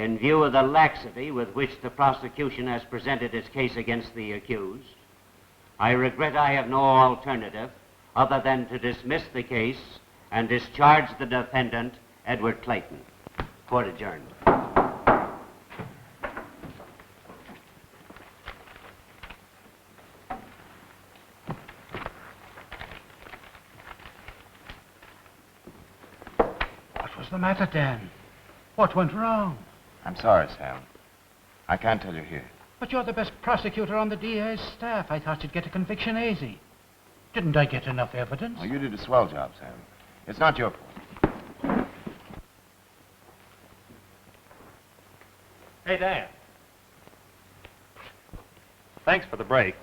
in view of the laxity with which the prosecution has presented its case against the accused, I regret I have no alternative other than to dismiss the case and discharge the defendant, Edward Clayton. Court adjourned. What's the matter, Dan? What went wrong? I'm sorry, Sam. I can't tell you here. But you're the best prosecutor on the DA's staff. I thought you'd get a conviction easy. Didn't I get enough evidence? Well, you did a swell job, Sam. It's not your fault. Hey, Dan. Thanks for the break.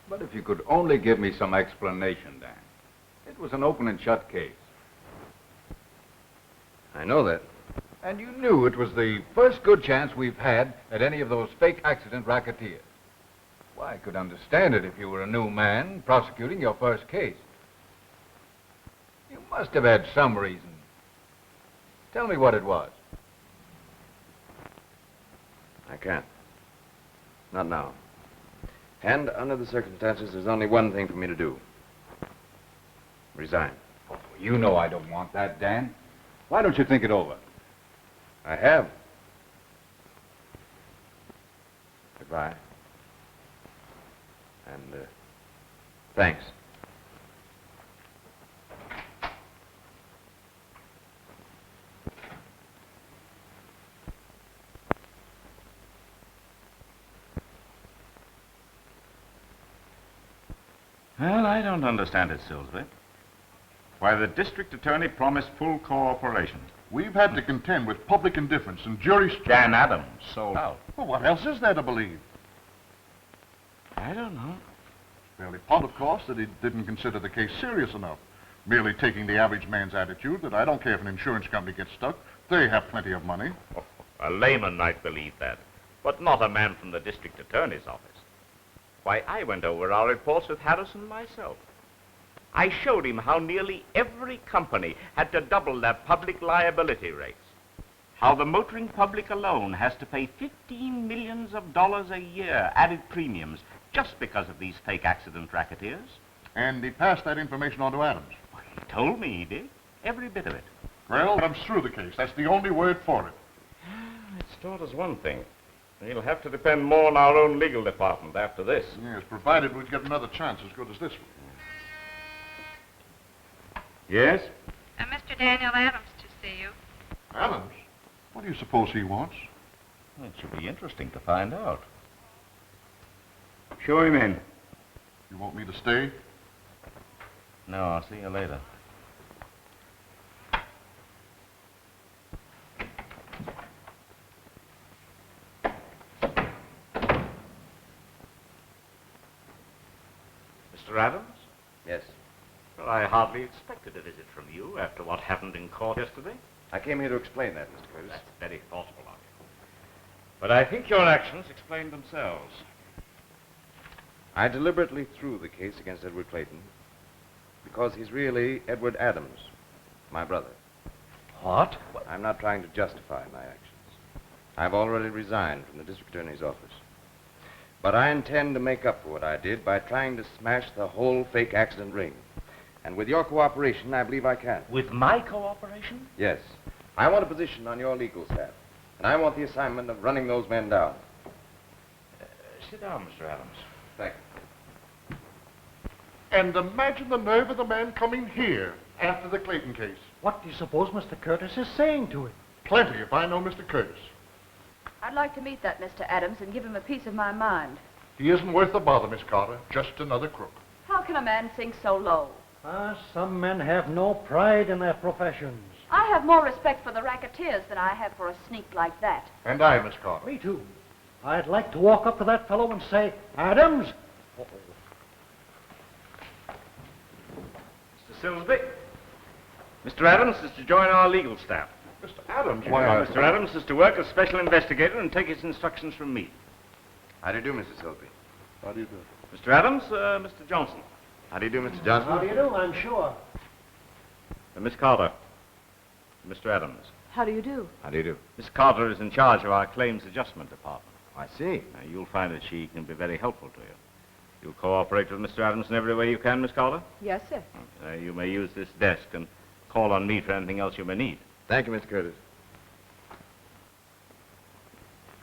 But if you could only give me some explanation, Dan. It was an open and shut case. I know that. And you knew it was the first good chance we've had at any of those fake accident racketeers. Why, I could understand it if you were a new man prosecuting your first case. You must have had some reason. Tell me what it was. I can't. Not now. And under the circumstances, there's only one thing for me to do. Resign. Oh, you know I don't want that, Dan. Why don't you think it over? I have. Goodbye. And, thanks. Well, I don't understand it, Silsby. Why, the district attorney promised full cooperation. We've had to contend with public indifference and jury... Dan Adams sold out. Well, what else is there to believe? I don't know. Fairly odd, of course, that he didn't consider the case serious enough. Merely taking the average man's attitude that I don't care if an insurance company gets stuck. They have plenty of money. Oh, a layman might believe that, but not a man from the district attorney's office. Why, I went over our reports with Harrison myself. I showed him how nearly every company had to double their public liability rates. How the motoring public alone has to pay $15 million a year added premiums just because of these fake accident racketeers. And he passed that information on to Adams. Well, he told me he did. Every bit of it. Well, Adams threw the case. That's the only word for it. It's taught us one thing. We'll have to depend more on our own legal department after this. Yes, provided we get another chance as good as this one. Yes? Mr. Daniel Adams to see you. Adams? What do you suppose he wants? It should be interesting to find out. Show him in. You want me to stay? No, I'll see you later. Mr. Adams? Yes. Well, I hardly expected a visit from you after what happened in court yesterday. I came here to explain that, Mr. Curtis. That's very thoughtful of you. But I think your actions explain themselves. I deliberately threw the case against Edward Clayton because he's really Edward Adams, my brother. What? I'm not trying to justify my actions. I've already resigned from the district attorney's office. But I intend to make up for what I did by trying to smash the whole fake accident ring. And with your cooperation, I believe I can. With my cooperation? Yes. I want a position on your legal staff. And I want the assignment of running those men down. Sit down, Mr. Adams. Thank you. And imagine the nerve of the man coming here after the Clayton case. What do you suppose Mr. Curtis is saying to him? Plenty, if I know Mr. Curtis. I'd like to meet that Mr. Adams and give him a piece of my mind. He isn't worth the bother, Miss Carter. Just another crook. How can a man sink so low? Some men have no pride in their professions. I have more respect for the racketeers than I have for a sneak like that. And I, Miss Carter. Me too. I'd like to walk up to that fellow and say, Adams. Mr. Silsby, Mr. Adams is to join our legal staff. Mr. Adams, Mr. Adams is to work as special investigator and take his instructions from me. How do you do, Mrs. Silby? How do you do? Mr. Adams, Mr. Johnson. How do you do, Mr. Johnson? How do you do? I'm sure. Miss Carter. Mr. Adams. How do you do? How do you do? Miss Carter is in charge of our claims adjustment department. I see. You'll find that she can be very helpful to you. You'll cooperate with Mr. Adams in every way you can, Miss Carter? Yes, sir. You may use this desk and call on me for anything else you may need. Thank you, Mr. Curtis.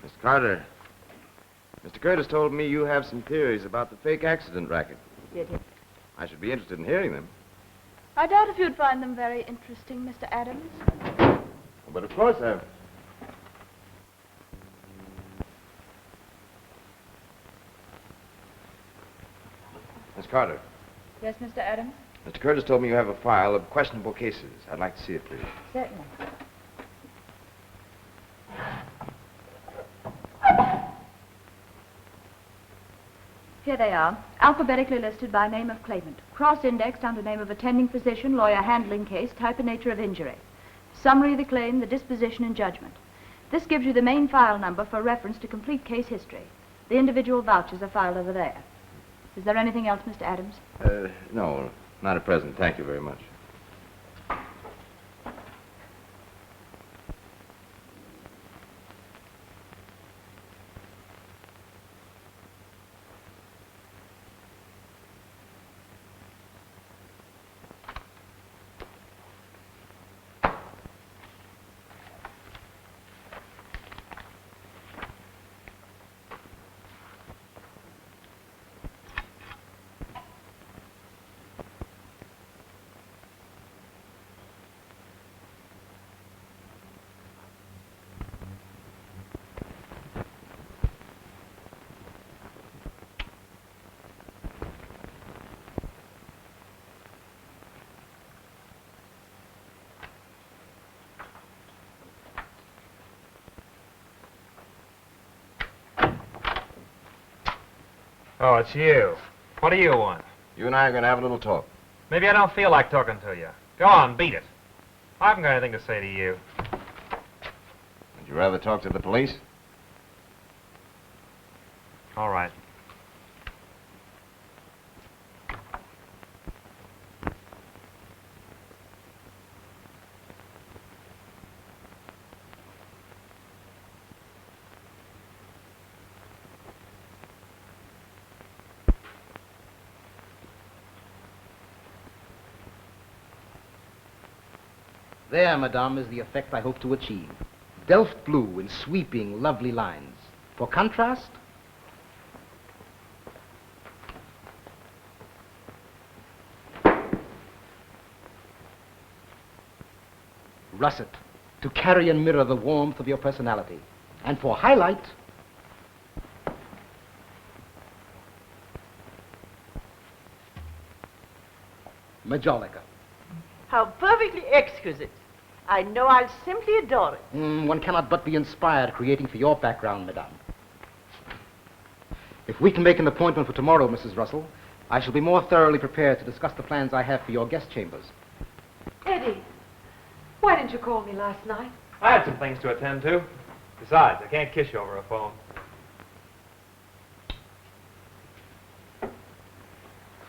Miss Carter, Mr. Curtis told me you have some theories about the fake accident racket. Did he? I should be interested in hearing them. I doubt if you'd find them very interesting, Mr. Adams. But of course I've... Miss Carter, Yes, Mr. Adams? Mr. Curtis told me you have a file of questionable cases. I'd like to see it, please. Certainly. Here they are, alphabetically listed by name of claimant, cross-indexed under name of attending physician, lawyer handling case, type and nature of injury. Summary of the claim, the disposition and judgment. This gives you the main file number for reference to complete case history. The individual vouchers are filed over there. Is there anything else, Mr. Adams? No, not at present. Thank you very much. Oh, it's you. What do you want? You and I are going to have a little talk. Maybe I don't feel like talking to you. Go on, beat it. I haven't got anything to say to you. Would you rather talk to the police? All right. There, madame, is the effect I hope to achieve. Delft blue in sweeping, lovely lines. For contrast, russet, to carry and mirror the warmth of your personality. And for highlight, majolica. How perfectly exquisite. I know I'll simply adore it. One cannot but be inspired creating for your background, madame. If we can make an appointment for tomorrow, Mrs. Russell, I shall be more thoroughly prepared to discuss the plans I have for your guest chambers. Eddie, why didn't you call me last night? I had some things to attend to. Besides, I can't kiss you over a phone.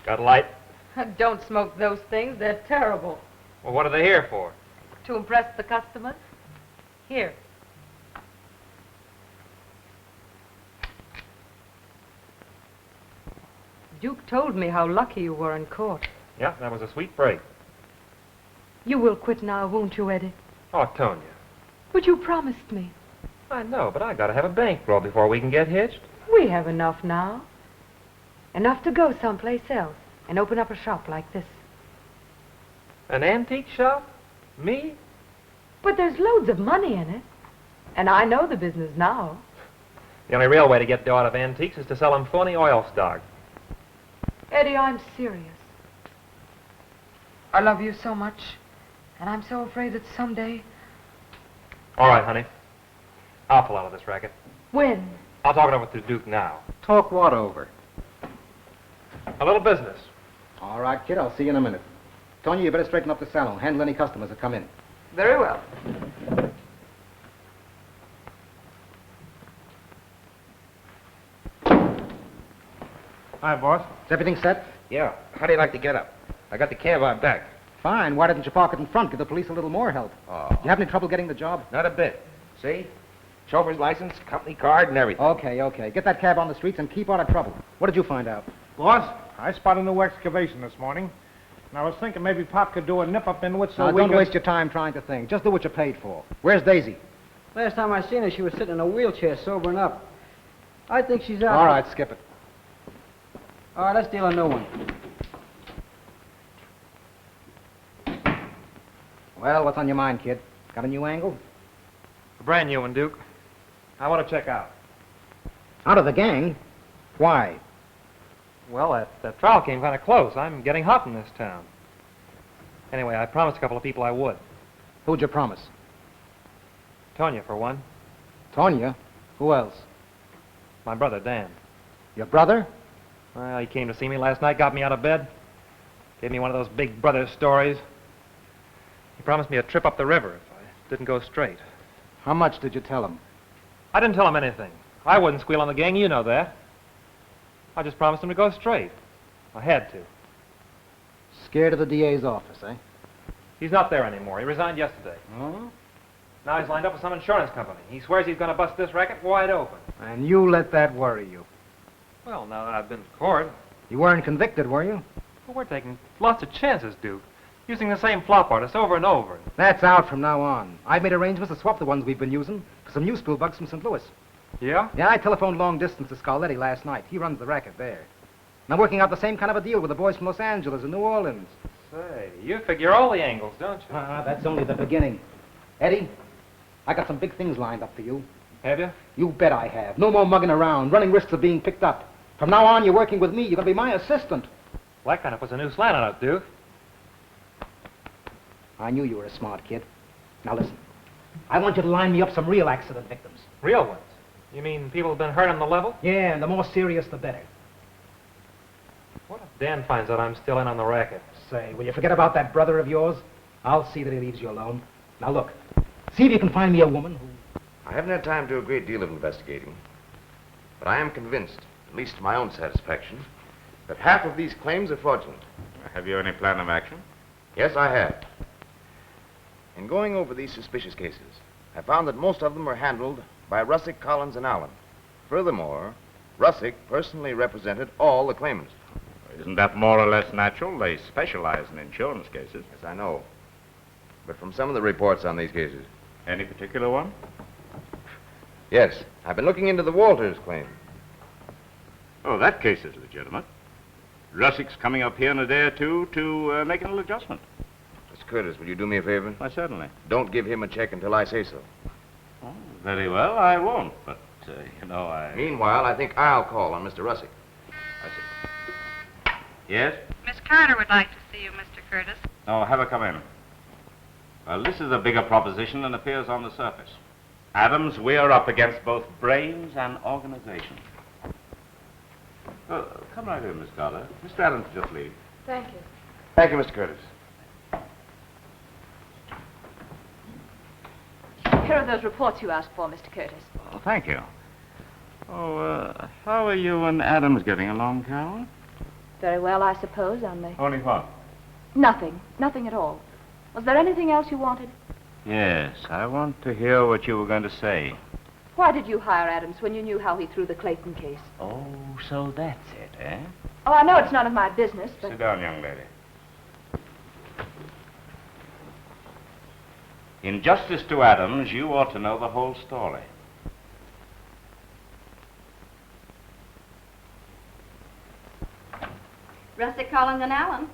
Got a light? Don't smoke those things. They're terrible. Well, what are they here for? To impress the customers? Here. Duke told me how lucky you were in court. Yeah, that was a sweet break. You will quit now, won't you, Eddie? Oh, Tonia. But you promised me. I know, but I gotta have a bankroll before we can get hitched. We have enough now. Enough to go someplace else and open up a shop like this. An antique shop? Me? But there's loads of money in it. And I know the business now. The only real way to get dough out of antiques is to sell them phony oil stock. Eddie, I'm serious. I love you so much. And I'm so afraid that someday... All right, honey. I'll pull out of this racket. When? I'll talk it over to Duke now. Talk what over? A little business. All right, kid, I'll see you in a minute. Tonia, you better straighten up the salon. Handle any customers that come in. Very well. Hi, boss. Is everything set? Yeah. How do you like to get up? I got the cab on back. Fine. Why didn't you park it in front? Give the police a little more help. Oh. You have any trouble getting the job? Not a bit. See? Chauffeur's license, company card, and everything. Okay. Get that cab on the streets and keep out of trouble. What did you find out? Boss, I spotted a new excavation this morning. And I was thinking maybe Pop could do a nip-up in it so Now, we don't could... waste your time trying to think. Just do what you're paid for. Where's Daisy? Last time I seen her, she was sitting in a wheelchair, sobering up. I think she's out. All right, skip it. All right, let's deal a new one. Well, what's on your mind, kid? Got a new angle? A brand new one, Duke. I want to check out. Out of the gang? Why? Well, that trial came kind of close. I'm getting hot in this town. Anyway, I promised a couple of people I would. Who'd you promise? Tonia, for one. Tonia? Who else? My brother, Dan. Your brother? Well, he came to see me last night, got me out of bed. Gave me one of those big brother stories. He promised me a trip up the river if I didn't go straight. How much did you tell him? I didn't tell him anything. I wouldn't squeal on the gang, you know that. I just promised him to go straight. I had to. Scared of the DA's office, eh? He's not there anymore. He resigned yesterday. Oh? Now he's lined up with some insurance company. He swears he's going to bust this racket wide open. And you let that worry you. Well, now that I've been to court... You weren't convicted, were you? Well, we're taking lots of chances, Duke. Using the same flop artist over and over. That's out from now on. I've made arrangements to swap the ones we've been using for some new spool bugs from St. Louis. Yeah? Yeah, I telephoned long distance to Scarletti last night. He runs the racket there. And I'm working out the same kind of a deal with the boys from Los Angeles and New Orleans. Say, you figure all the angles, don't you? That's only the beginning. Eddie, I got some big things lined up for you. Have you? You bet I have. No more mugging around, running risks of being picked up. From now on, you're working with me. You're going to be my assistant. Well, that kind of puts a new slant on it, Duke. I knew you were a smart kid. Now listen, I want you to line me up some real accident victims. Real ones? You mean people who've been hurt on the level? Yeah, and the more serious, the better. What if Dan finds out I'm still in on the racket? Say, will you forget about that brother of yours? I'll see that he leaves you alone. Now look, see if you can find me a woman who... I haven't had time to do a great deal of investigating, but I am convinced, at least to my own satisfaction, that half of these claims are fraudulent. Have you any plan of action? Yes, I have. In going over these suspicious cases, I found that most of them were handled by Russick, Collins, and Allen. Furthermore, Russick personally represented all the claimants. Isn't that more or less natural? They specialize in insurance cases. Yes, I know. But from some of the reports on these cases... Any particular one? Yes, I've been looking into the Walters claim. Oh, that case is legitimate. Russick's coming up here in a day or two to make a little adjustment. Mr. Curtis, will you do me a favor? Why, certainly. Don't give him a check until I say so. Oh, very well, I won't, but, you know, Meanwhile, I think I'll call on Mr. Russick. I see. Yes? Miss Carter would like to see you, Mr. Curtis. Oh, have her come in. Well, this is a bigger proposition than appears on the surface. Adams, we're up against both brains and organization. Come right in, Miss Carter. Mr. Adams just leave. Thank you. Thank you, Mr. Curtis. Here are those reports you asked for, Mr. Curtis. Oh, thank you. Oh, how are you and Adams getting along, Carol? Very well, I suppose, on the... Only what? Nothing. Nothing at all. Was there anything else you wanted? Yes, I want to hear what you were going to say. Why did you hire Adams when you knew how he threw the Clayton case? Oh, so that's it, eh? Oh, I know it's none of my business, but... Sit down, young lady. In justice to Adams, you ought to know the whole story. Russick, Collins, and Allen.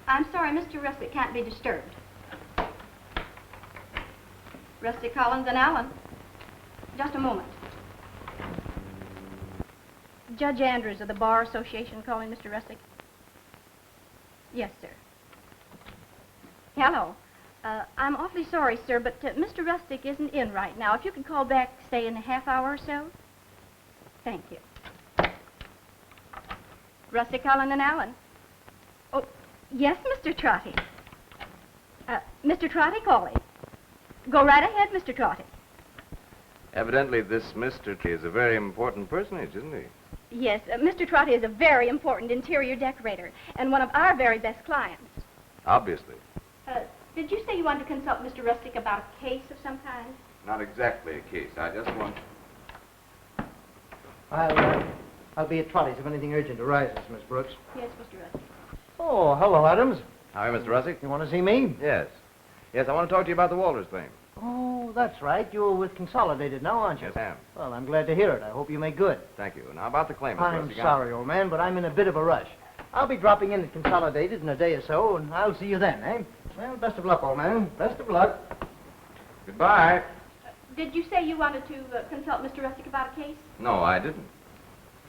I'm sorry, Mr. Russick can't be disturbed. Russick, Collins, and Allen. Just a moment. Judge Andrews of the Bar Association calling Mr. Russick. Yes, sir. Hello. I'm awfully sorry, sir, but Mr. Russick isn't in right now. If you could call back, say, in a half hour or so. Thank you. Russick, Collins, and Allen. Oh, yes, Mr. Trotti. Mr. Trotti calling. Go right ahead, Mr. Trotti. Evidently, this Mr. T is a very important personage, isn't he? Yes, Mr. Trotti is a very important interior decorator and one of our very best clients. Obviously. Did you say you wanted to consult Mr. Rustick about a case of some kind? Not exactly a case. I just want... I'll be at Trotti's if anything urgent arises, Miss Brooks. Yes, Mr. Rustick. Oh, hello, Adams. How are you, Mr. Russick? You want to see me? Yes. Yes, I want to talk to you about the Walters claim. Oh, that's right. You're with Consolidated now, aren't you? Yes, I am. Well, I'm glad to hear it. I hope you make good. Thank you. Now, about the claim, Mr. I'm Russick. sorry, old man, but I'm in a bit of a rush. I'll be dropping in at Consolidated in a day or so, and I'll see you then, eh? Well, best of luck, old man. Best of luck. Goodbye. Did you say you wanted to consult Mr. Rustick about a case? No, I didn't.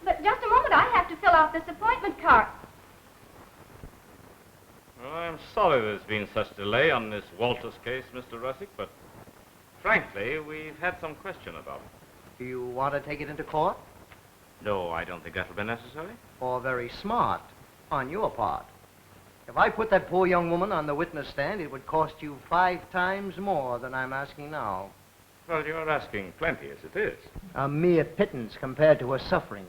But just a moment, I have to fill out this appointment card. Well, I'm sorry there's been such delay on this Walters case, Mr. Russick, but frankly, we've had some question about it. Do you want to take it into court? No, I don't think that'll be necessary. Or very smart on your part. If I put that poor young woman on the witness stand, it would cost you 5 times more than I'm asking now. Well, you're asking plenty, as it is. A mere pittance compared to her suffering.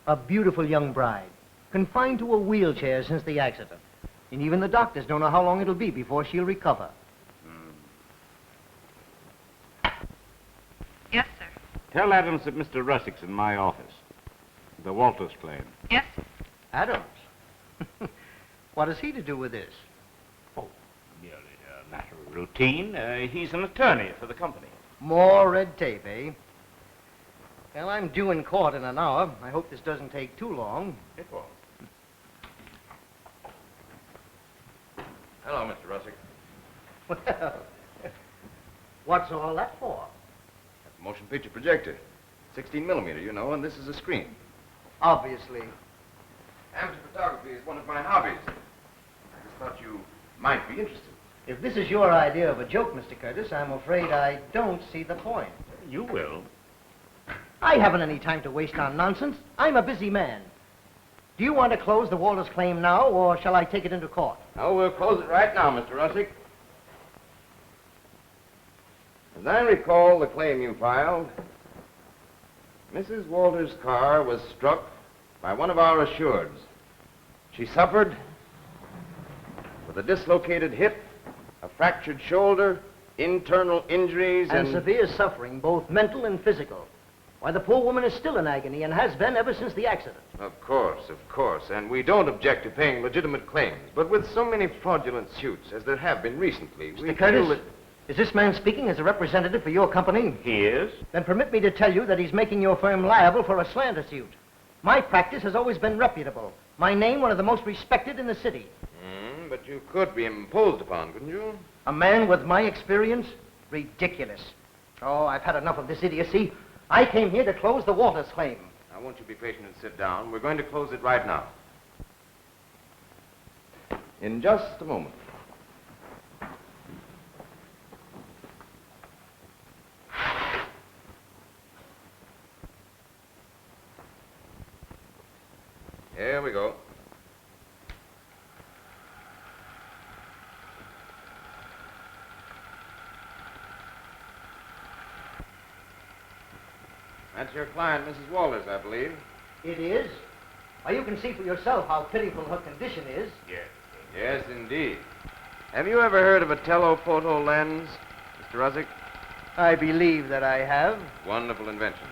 A beautiful young bride, confined to a wheelchair since the accident. And even the doctors don't know how long it'll be before she'll recover. Yes, sir. Tell Adams that Mr. Russick's in my office. The Walters claim. Yes, sir. Adams? What has he to do with this? Oh, merely a matter of routine. He's an attorney for the company. More red tape, eh? Well, I'm due in court in an hour. I hope this doesn't take too long. It won't. Hello, Mr. Russick. Well, what's all that for? A motion picture projector. 16 millimeter, you know, and this is a screen. Obviously. Amateur photography is one of my hobbies. I just thought you might be interested. If this is your idea of a joke, Mr. Curtis, I'm afraid I don't see the point. You will. I haven't any time to waste on nonsense. I'm a busy man. Do you want to close the Walters claim now, or shall I take it into court? No, we'll close it right now, Mr. Russick. As I recall the claim you filed, Mrs. Walters' car was struck by one of our assureds. She suffered with a dislocated hip, a fractured shoulder, internal injuries, And severe suffering, both mental and physical. Why, the poor woman is still in agony and has been ever since the accident. Of course. And we don't object to paying legitimate claims. But with so many fraudulent suits, as there have been recently, we Mr. Curtis, feel that... is this man speaking as a representative for your company? He is. Then permit me to tell you that he's making your firm liable for a slander suit. My practice has always been reputable. My name, one of the most respected in the city. But you could be imposed upon, couldn't you? A man with my experience? Ridiculous. Oh, I've had enough of this idiocy. I came here to close the Walters claim. I want you to be patient and sit down. We're going to close it right now. In just a moment. Here we go. That's your client, Mrs. Walters, I believe. It is? Why, you can see for yourself how pitiful her condition is. Yes. Yes, indeed. Have you ever heard of a telephoto lens, Mr. Russick? I believe that I have. Wonderful invention.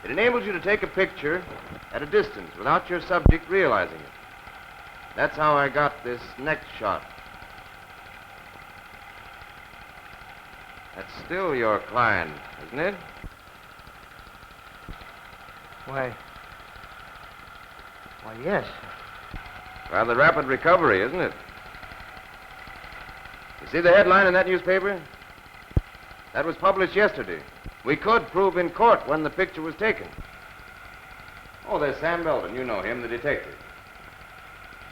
It enables you to take a picture at a distance without your subject realizing it. That's how I got this next shot. That's still your client, isn't it? Why, yes. Rather rapid recovery, isn't it? You see the headline in that newspaper? That was published yesterday. We could prove in court when the picture was taken. Oh, there's Sam Belden. You know him, the detective.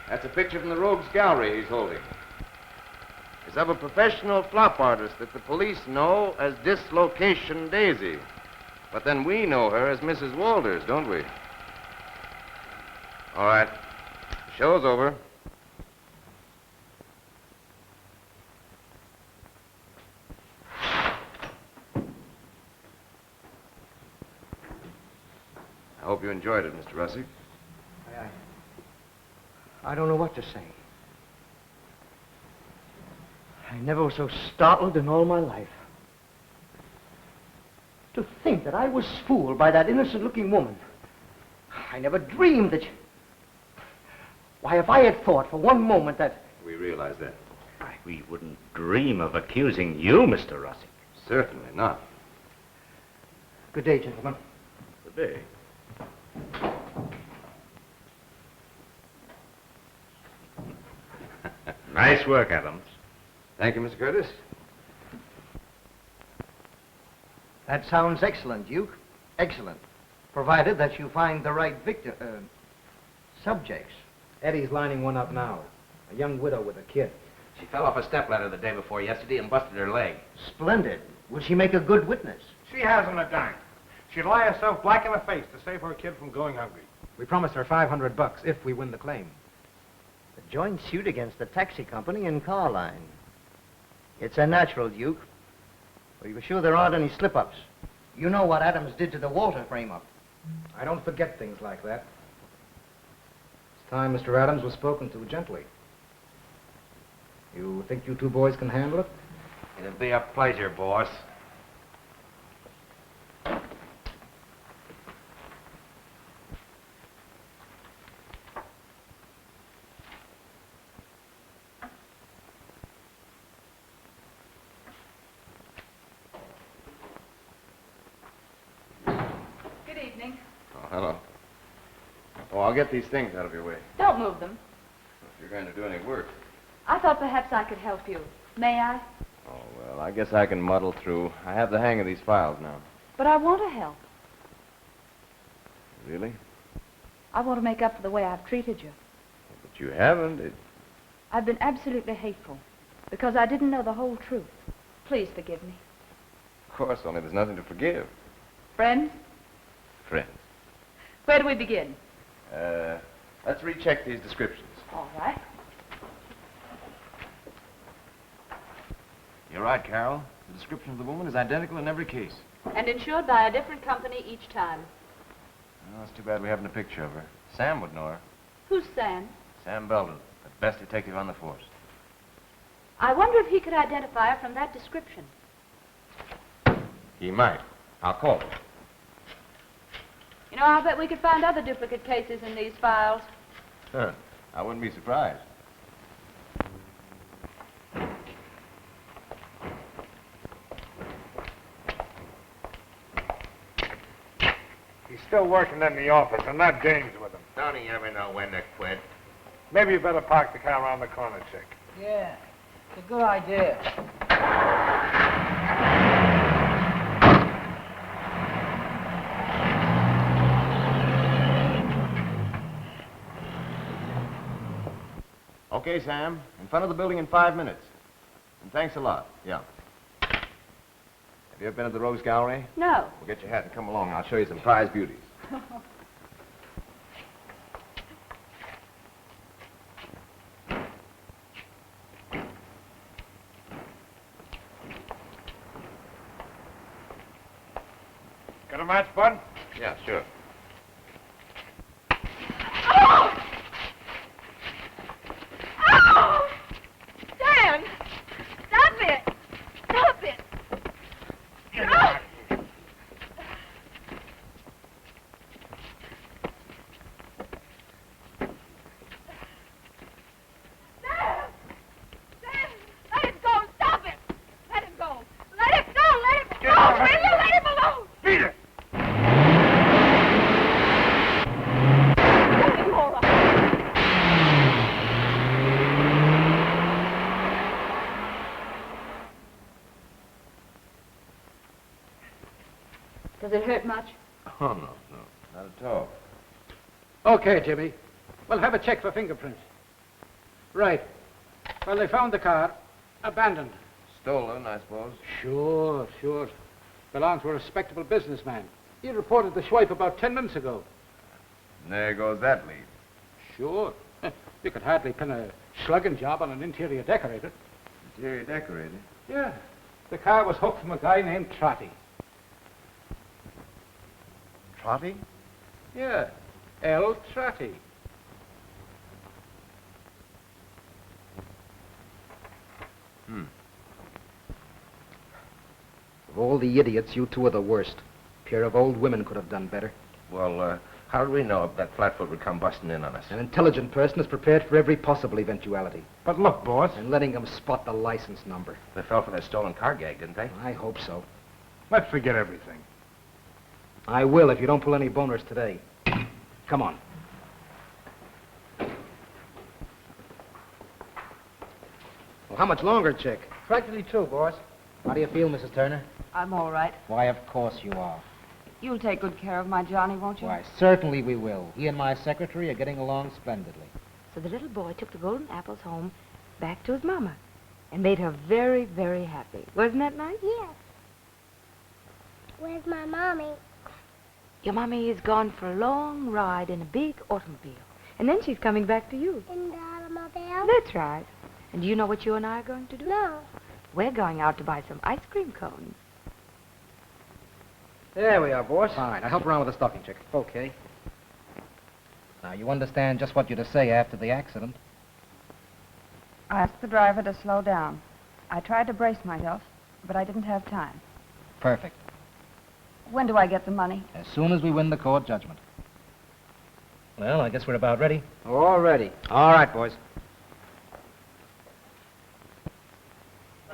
That's a picture from the Rogues Gallery he's holding. It's of a professional flop artist that the police know as Dislocation Daisy. But then we know her as Mrs. Walters, don't we? All right. The show's over. I hope hope you enjoyed it, Mr. Russell. I don't know what to say. I never was so startled in all my life. To think that I was fooled by that innocent-looking woman. I never dreamed that... Why, if I had thought for one moment that... We realize that. Why, we wouldn't dream of accusing you, Mr. Russell. Certainly not. Good day, gentlemen. Good day. Nice work, Adams. Thank you, Mr. Curtis. That sounds excellent, Duke. Excellent. Provided that you find the right subjects. Eddie's lining one up now. A young widow with a kid. She fell off a stepladder the day before yesterday and busted her leg. Splendid. Will she make a good witness? She hasn't a dime. She'd lie herself black in the face to save her kid from going hungry. We promised her $500 if we win the claim. A joint suit against the taxi company and car line. It's unnatural, Duke. Are you sure there aren't any slip-ups? You know what Adams did to the Walter frame-up. I don't forget things like that. It's time Mr. Adams was spoken to gently. You think you two boys can handle it? It'll be a pleasure, boss. Good evening. Oh, hello. Oh, I'll get these things out of your way. Don't move them. If you're going to do any work. I thought perhaps I could help you. May I? Oh, well, I guess I can muddle through. I have the hang of these files now. But I want to help. Really? I want to make up for the way I've treated you. But you haven't. I've been absolutely hateful because I didn't know the whole truth. Please forgive me. Of course, only there's nothing to forgive. Friends, Friends. where do we begin? Let's recheck these descriptions. All right. You're right, Carol. The description of the woman is identical in every case. And insured by a different company each time. Oh, it's too bad we haven't a picture of her. Sam would know her. Who's Sam? Sam Belden, the best detective on the force. I wonder if he could identify her from that description. He might. I'll call him. You know, I'll bet we could find other duplicate cases in these files. Huh. I wouldn't be surprised. He's still working in the office, and that James with him. Don't he ever know when to quit? Maybe you better park the car around the corner, Chick. Yeah, it's a good idea. Okay, Sam. In front of the building in 5 minutes. And thanks a lot. Yeah. Have you ever been to the Rose Gallery? No. Well, get your hat and come along. I'll show you some prize beauties. Got a match, Bud? Yeah, sure. Oh! Oh! Dan! Stop it! Stop it! Oh! Sam! Sam! Let it go! Stop it! Let it go! Let it go! Let it go! Will you let him alone? Beat it! Does it hurt much? Oh, no, not at all. Okay, Jimmy. We'll have a check for fingerprints. Right. Well, they found the car abandoned. Stolen, I suppose. Sure. Belongs to a respectable businessman. He reported the swipe about 10 minutes ago. And there goes that lead. Sure. You could hardly pin a slugging job on an interior decorator. Interior decorator? Yeah. The car was hooked from a guy named Trotti. Trotti? Yeah, L. Trotti. Of all the idiots, you two are the worst. A pair of old women could have done better. Well, how do we know if that flatfoot would come busting in on us? An intelligent person is prepared for every possible eventuality. But look, boss. And letting them spot the license number. They fell for that stolen car gag, didn't they? I hope so. Let's forget everything. I will if you don't pull any boners today. Come on. Well, how much longer, Chick? Practically true, boss. How do you feel, Mrs. Turner? I'm all right. Why, of course you are. You'll take good care of my Johnny, won't you? Why, certainly we will. He and my secretary are getting along splendidly. So the little boy took the golden apples home back to his mama and made her very, very happy. Wasn't that nice? Yes. Where's my mommy? Your mommy is gone for a long ride in a big automobile. And then she's coming back to you. In the automobile? That's right. And do you know what you and I are going to do? No. We're going out to buy some ice cream cones. There we are, boss. Fine. I'll help around with the stocking, Chick. Okay. Now, you understand just what you're to say after the accident. I asked the driver to slow down. I tried to brace myself, but I didn't have time. Perfect. When do I get the money? As soon as we win the court judgment. Well, I guess we're about ready. All ready. All right, boys.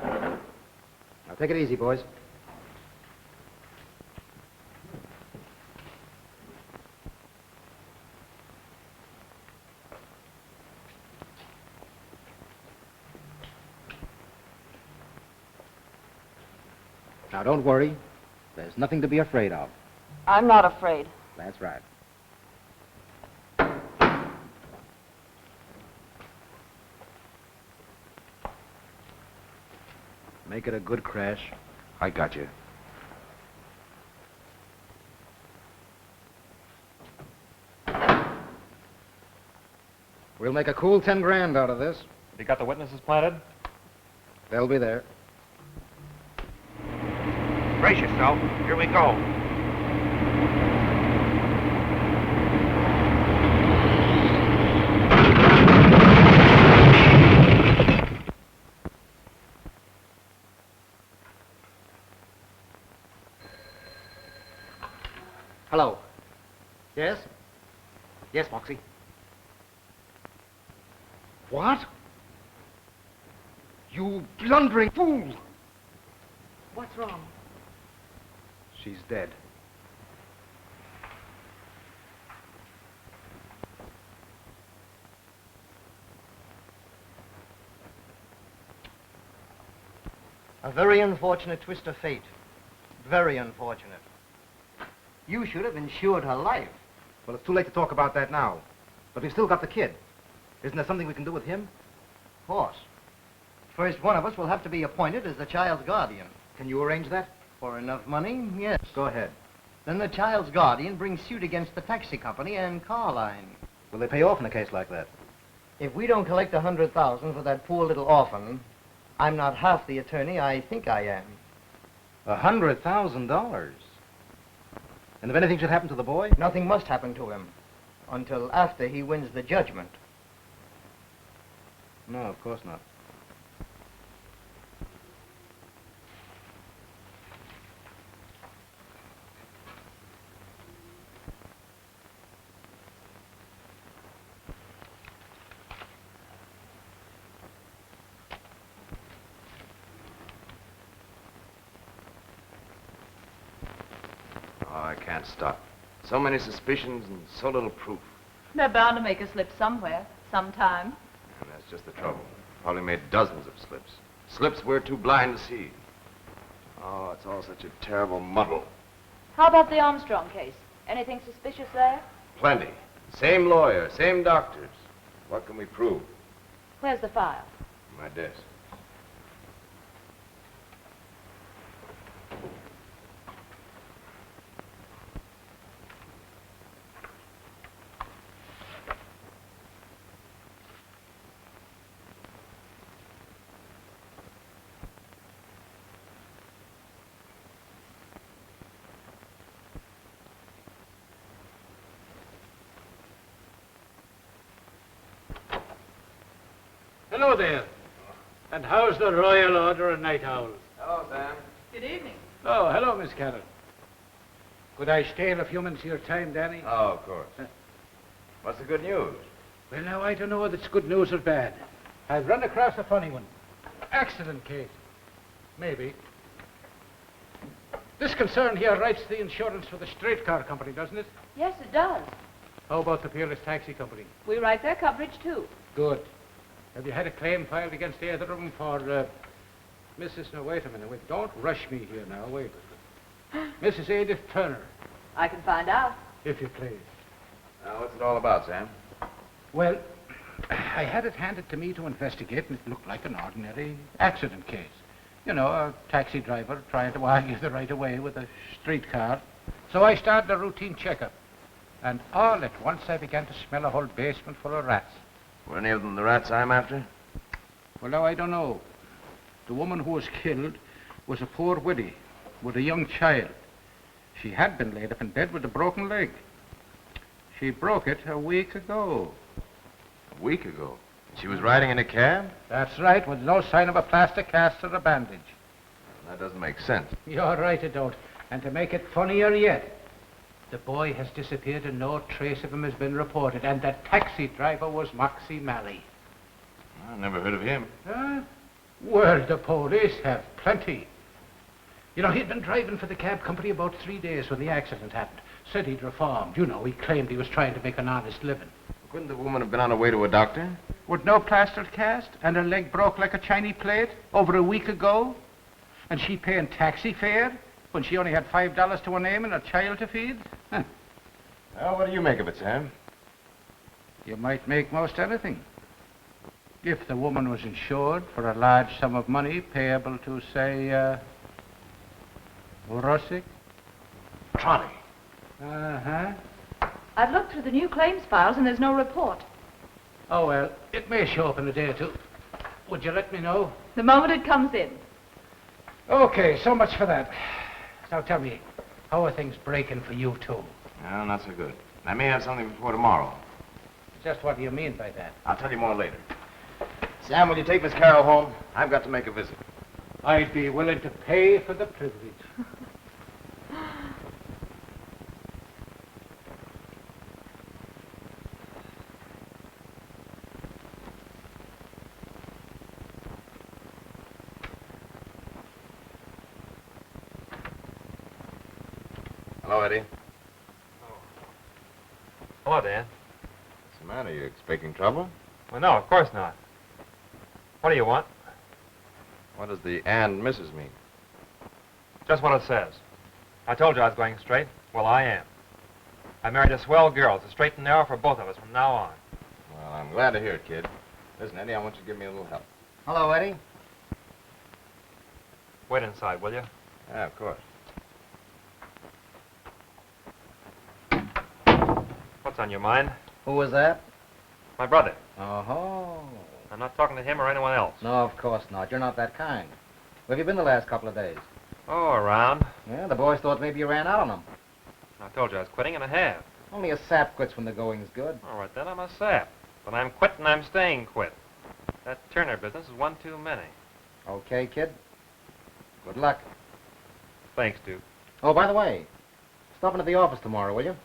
Now, take it easy, boys. Now, don't worry. There's nothing to be afraid of. I'm not afraid. That's right. Make it a good crash. I got you. We'll make a cool 10 grand out of this. Have you got the witnesses planted? They'll be there. Brace yourself. Here we go. Hello. Yes? Yes, Moxie. What? You blundering fool! What's wrong? She's dead. A very unfortunate twist of fate. Very unfortunate. You should have insured her life. Well, it's too late to talk about that now. But we've still got the kid. Isn't there something we can do with him? Of course. First one of us will have to be appointed as the child's guardian. Can you arrange that? For enough money, yes. Go ahead. Then the child's guardian brings suit against the taxi company and car line. Will they pay off in a case like that? If we don't collect 100,000 for that poor little orphan, I'm not half the attorney I think I am. $100,000? And if anything should happen to the boy? Nothing must happen to him until after he wins the judgment. No, of course not. Oh, I can't stop. So many suspicions and so little proof. They're bound to make a slip somewhere, sometime. And that's just the trouble. Probably made dozens of slips. Slips we're too blind to see. Oh, it's all such a terrible muddle. How about the Armstrong case? Anything suspicious there? Plenty. Same lawyer, same doctors. What can we prove? Where's the file? My desk. Hello there. And how's the Royal Order of Night Owls? Hello, Sam. Good evening. Oh, hello, Miss Carroll. Could I steal a few minutes of your time, Danny? Oh, of course. What's the good news? Well, now, I don't know whether it's good news or bad. I've run across a funny one. Accident case. Maybe. This concern here writes the insurance for the streetcar company, doesn't it? Yes, it does. How about the Peerless Taxi Company? We write their coverage, too. Good. Have you had a claim filed against either of them for, Mrs. No, wait a minute. Wait, don't rush me here now. Wait. Mrs. Edith Turner, I can find out. if you please. Now, what's it all about, Sam? Well, I had it handed to me to investigate, and it looked like an ordinary accident case. You know, a taxi driver trying to argue the right of way with a streetcar. So I started a routine checkup. And all at once I began to smell a whole basement full of rats. Were any of them the rats I'm after? Well, now, I don't know. The woman who was killed was a poor widow with a young child. She had been laid up in bed with a broken leg. She broke it a week ago. A week ago? She was riding in a cab? That's right, with no sign of a plaster cast or a bandage. That doesn't make sense. You're right, it don't. And to make it funnier yet, the boy has disappeared and no trace of him has been reported. And the taxi driver was Moxie Malley. I never heard of him. Huh? Well, the police have plenty. You know, he'd been driving for the cab company about 3 days when the accident happened. Said he'd reformed. You know, he claimed he was trying to make an honest living. Couldn't the woman have been on her way to a doctor? With no plastered cast and her leg broke like a Chinese plate over a week ago? And she paying taxi fare when she only had $5 to her name and a child to feed? Huh. Well, what do you make of it, Sam? You might make most anything. If the woman was insured for a large sum of money payable to, say, Rosick? Trotti. Uh-huh. I've looked through the new claims files and there's no report. Oh, well, it may show up in a day or two. Would you let me know? The moment it comes in. Okay, so much for that. Now tell me, how are things breaking for you two? No, not so good. I may have something before tomorrow. Just what do you mean by that? I'll tell you more later. Sam, will you take Miss Carroll home? I've got to make a visit. I'd be willing to pay for the privilege. Hello, Eddie. Hello, Dan. What's the matter? You expecting trouble? Well, no, of course not. What do you want? What does the and Mrs. mean? Just what it says. I told you I was going straight. Well, I am. I married a swell girl. It's a straight and narrow for both of us from now on. Well, I'm glad to hear it, kid. Listen, Eddie, I want you to give me a little help. Hello, Eddie. Wait inside, will you? Yeah, of course. What's on your mind? Who was that? My brother. Oh. I'm not talking to him or anyone else. No, of course not. You're not that kind. Where have you been the last couple of days? Oh, around. Yeah, the boys thought maybe you ran out on them. I told you I was quitting, and I have. Only a sap quits when the going's good. All right, then I'm a sap. But I'm quit and I'm staying quit. That Turner business is one too many. Okay, kid. Good luck. Thanks, Duke. Oh, by the way, stop in at the office tomorrow, will you?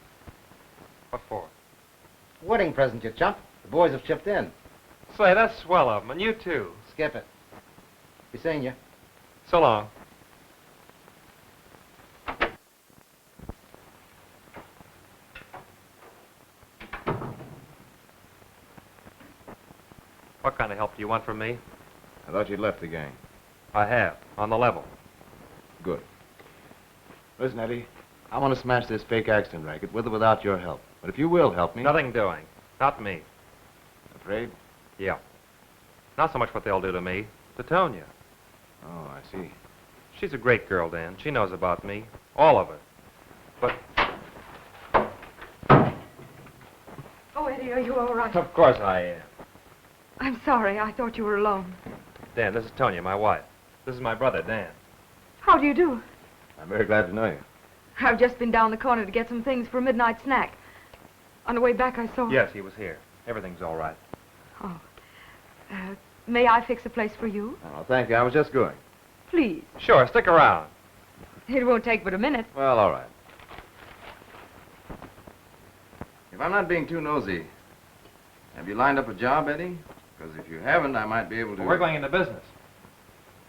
What for? Wedding present, you chump. The boys have chipped in. Say, that's swell of them, and you too. Skip it. Be seeing you. So long. What kind of help do you want from me? I thought you'd left the gang. I have, on the level. Good. Listen, Eddie, I want to smash this fake accident racket with or without your help. But if you will help me... Nothing doing. Not me. Afraid? Yeah. Not so much what they'll do to me, to Tonia. Oh, I see. She's a great girl, Dan. She knows about me. All of it. But... Oh, Eddie, are you all right? Of course I am. I'm sorry. I thought you were alone. Dan, this is Tonia, my wife. This is my brother, Dan. How do you do? I'm very glad to know you. I've just been down the corner to get some things for a midnight snack. On the way back, I saw... Yes, he was here. Everything's all right. Oh. May I fix a place for you? Oh, thank you. I was just going. Please. Sure, stick around. It won't take but a minute. Well, all right. If I'm not being too nosy, have you lined up a job, Eddie? Because if you haven't, I might be able to... Well, we're going into business.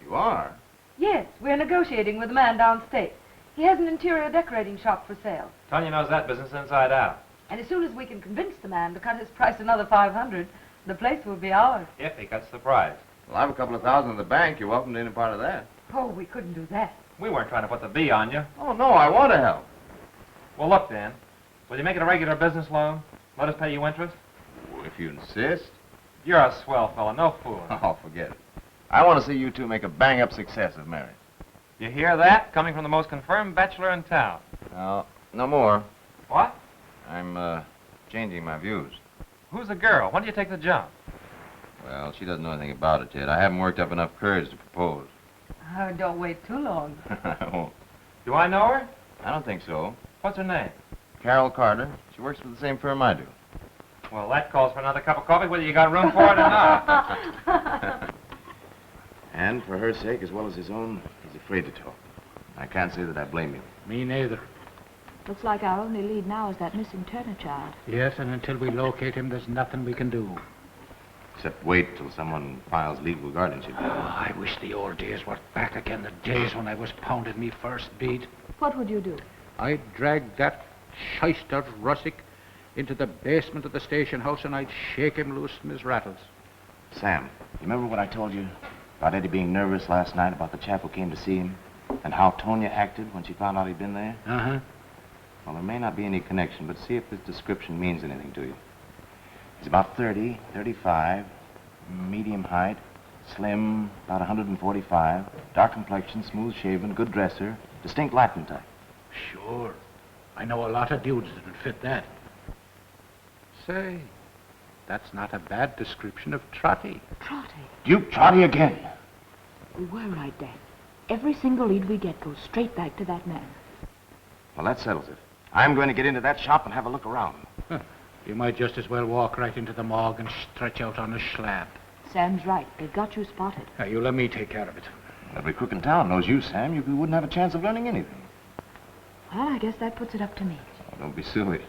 You are? Yes, we're negotiating with a man downstate. He has an interior decorating shop for sale. Tonia knows that business inside out. And as soon as we can convince the man to cut his price another $500, the place will be ours. If he cuts the price. Well, I have a couple of thousand in the bank. You're welcome to any part of that. Oh, we couldn't do that. We weren't trying to put the bee on you. Oh, no, I want to help. Well, look, Dan. Will you make it a regular business loan? Let us pay you interest? Well, if you insist. You're a swell fella, no fooling. Oh, forget it. I want to see you two make a bang-up success of marriage. You hear that? Coming from the most confirmed bachelor in town. No, no more. What? I'm, changing my views. Who's the girl? When do you take the jump? Well, she doesn't know anything about it yet. I haven't worked up enough courage to propose. Oh, don't wait too long. I won't. Do I know her? I don't think so. What's her name? Carol Carter. She works for the same firm I do. Well, that calls for another cup of coffee, whether you got room for it or not. And for her sake, as well as his own, he's afraid to talk. I can't say that I blame him. Me neither. Looks like our only lead now is that missing Turner child. Yes, and until we locate him, there's nothing we can do. Except wait till someone files legal guardianship. Oh, I wish the old days were back again, the days when I was pounded me first beat. What would you do? I'd drag that shyster Russick into the basement of the station house and I'd shake him loose from his rattles. Sam, you remember what I told you about Eddie being nervous last night about the chap who came to see him? And how Tonia acted when she found out he'd been there? Uh-huh. Well, there may not be any connection, but see if this description means anything to you. He's about 30, 35, medium height, slim, about 145, dark complexion, smooth shaven, good dresser, distinct Latin type. Sure. I know a lot of dudes that would fit that. Say, that's not a bad description of Trotti. Trotti. Duke Trotti again. We were right, Dad. Every single lead we get goes straight back to that man. Well, that settles it. I'm going to get into that shop and have a look around. Huh. You might just as well walk right into the morgue and stretch out on a slab. Sam's right. They've got you spotted. Now, you let me take care of it. Every crook in town knows you, Sam. You wouldn't have a chance of learning anything. Well, I guess that puts it up to me. Oh, don't be silly.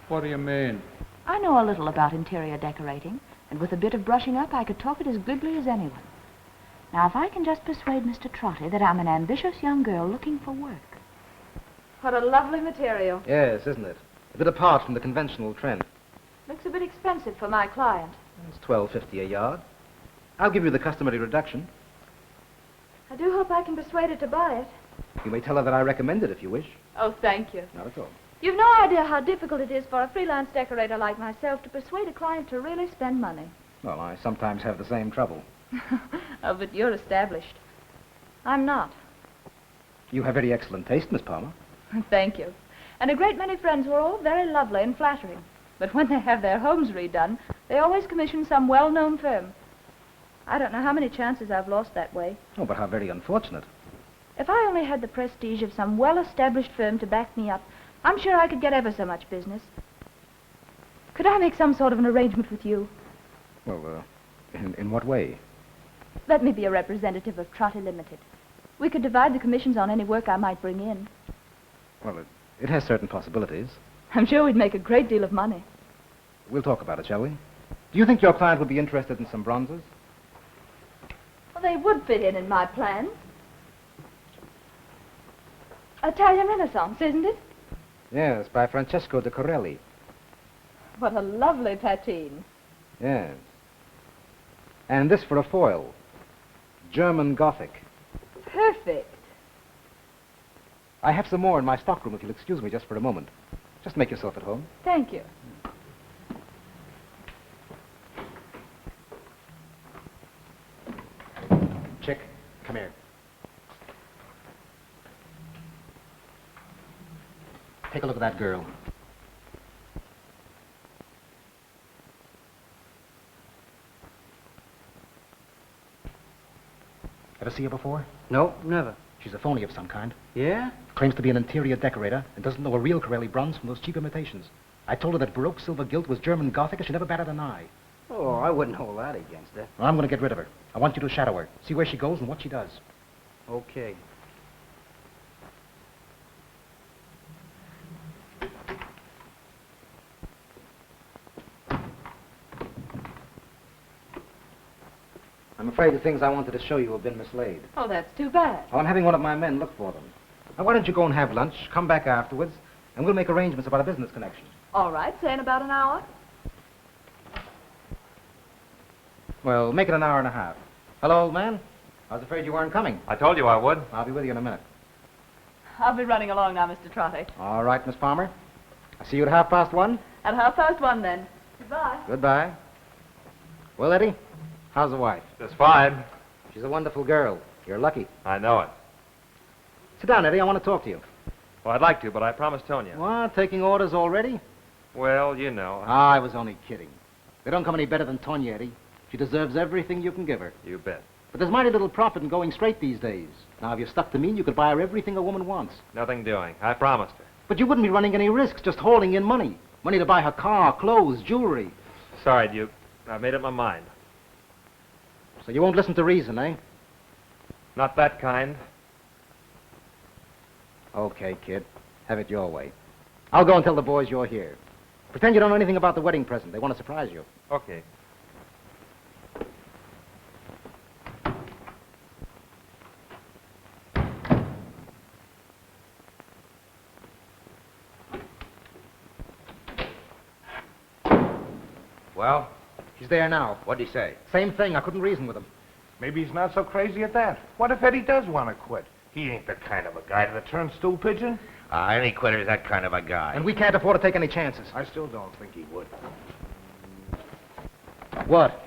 What do you mean? I know a little about interior decorating, and with a bit of brushing up, I could talk it as glibly as anyone. Now, if I can just persuade Mr. Trotti that I'm an ambitious young girl looking for work. What a lovely material. Yes, isn't it? A bit apart from the conventional trend. Looks a bit expensive for my client. It's $12.50 a yard. I'll give you the customary reduction. I do hope I can persuade her to buy it. You may tell her that I recommend it if you wish. Oh, thank you. Not at all. You've no idea how difficult it is for a freelance decorator like myself to persuade a client to really spend money. Well, I sometimes have the same trouble. Oh, but you're established. I'm not. You have very excellent taste, Miss Palmer. Thank you. And a great many friends who are all very lovely and flattering. But when they have their homes redone, they always commission some well-known firm. I don't know how many chances I've lost that way. Oh, but how very unfortunate. If I only had the prestige of some well-established firm to back me up, I'm sure I could get ever so much business. Could I make some sort of an arrangement with you? Well, in what way? Let me be a representative of Trotti Limited. We could divide the commissions on any work I might bring in. Well, it has certain possibilities. I'm sure we'd make a great deal of money. We'll talk about it, shall we? Do you think your client would be interested in some bronzes? Well, they would fit in my plans. Italian Renaissance, isn't it? Yes, by Francesco de Corelli. What a lovely patine. Yes. And this for a foil. German Gothic. Perfect. I have some more in my stockroom if you'll excuse me just for a moment. Just make yourself at home. Thank you. Chick, come here. Take a look at that girl. Ever see her before? No, never. She's a phony of some kind. Yeah? Claims to be an interior decorator and doesn't know a real Corelli bronze from those cheap imitations. I told her that Baroque silver gilt was German Gothic and she never batted an eye. Oh, I wouldn't hold that against her. Well, I'm going to get rid of her. I want you to shadow her. See where she goes and what she does. Okay. I'm afraid the things I wanted to show you have been mislaid. Oh, that's too bad. Well, I'm having one of my men look for them. Now, why don't you go and have lunch, come back afterwards, and we'll make arrangements about a business connection. All right, say in about an hour. Well, make it an hour and a half. Hello, old man. I was afraid you weren't coming. I told you I would. I'll be with you in a minute. I'll be running along now, Mr. Trotti. All right, Miss Palmer. I'll see you at 1:30. At 1:30 then. Goodbye. Goodbye. Well, Eddie, how's the wife? Just fine. She's a wonderful girl. You're lucky. I know it. Sit down, Eddie. I want to talk to you. Well, I'd like to, but I promised Tonia. What, taking orders already? Well, you know. I was only kidding. They don't come any better than Tonia, Eddie. She deserves everything you can give her. You bet. But there's mighty little profit in going straight these days. Now, if you stuck to me, you could buy her everything a woman wants. Nothing doing. I promised her. But you wouldn't be running any risks, just hauling in money. Money to buy her car, clothes, jewelry. Sorry, Duke. I've made up my mind. So you won't listen to reason, eh? Not that kind. Okay, kid. Have it your way. I'll go and tell the boys you're here. Pretend you don't know anything about the wedding present. They want to surprise you. Okay. Well? He's there now. What'd he say? Same thing. I couldn't reason with him. Maybe he's not so crazy at that. What if Eddie does want to quit? He ain't the kind of a guy to turn stool pigeon. Any quitter's that kind of a guy. And we can't afford to take any chances. I still don't think he would. What?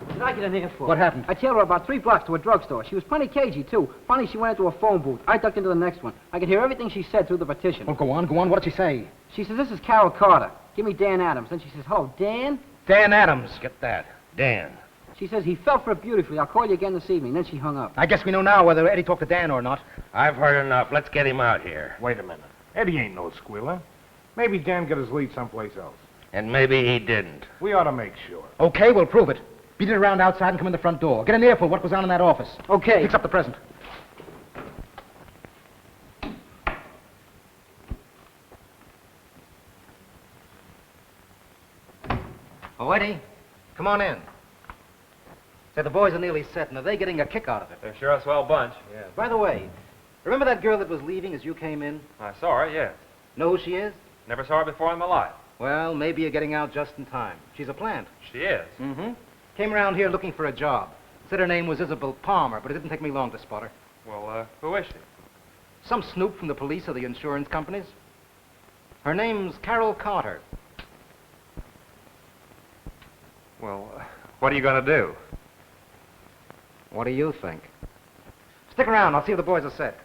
Did I get in here for? What happened? I tailed her about 3 blocks to a drugstore. She was plenty cagey, too. Finally, she went into a phone booth. I ducked into the next one. I could hear everything she said through the partition. Oh, go on. What did she say? She says, "This is Carol Carter. Give me Dan Adams." Then she says, "Hello, Dan?" Dan Adams. Get that. Dan. She says, "He fell for it beautifully. I'll call you again this evening." Then she hung up. I guess we know now whether Eddie talked to Dan or not. I've heard enough. Let's get him out here. Wait a minute. Eddie ain't no squealer. Maybe Dan got his lead someplace else. And maybe he didn't. We ought to make sure. Okay, we'll prove it. Beat it around outside and come in the front door. Get an earful of what was on in that office. Okay. Fix up the present. Oh, Eddie, come on in. Say, the boys are nearly set, and are they getting a kick out of it? They're sure a swell bunch. Yeah. By the way, remember that girl that was leaving as you came in? I saw her, yes. Know who she is? Never saw her before in my life. Well, maybe you're getting out just in time. She's a plant. She is. Mm-hmm. Came around here looking for a job. Said her name was Isabel Palmer, but it didn't take me long to spot her. Well, who is she? Some snoop from the police or the insurance companies. Her name's Carol Carter. Well, what are you going to do? What do you think? Stick around. I'll see if the boys are set.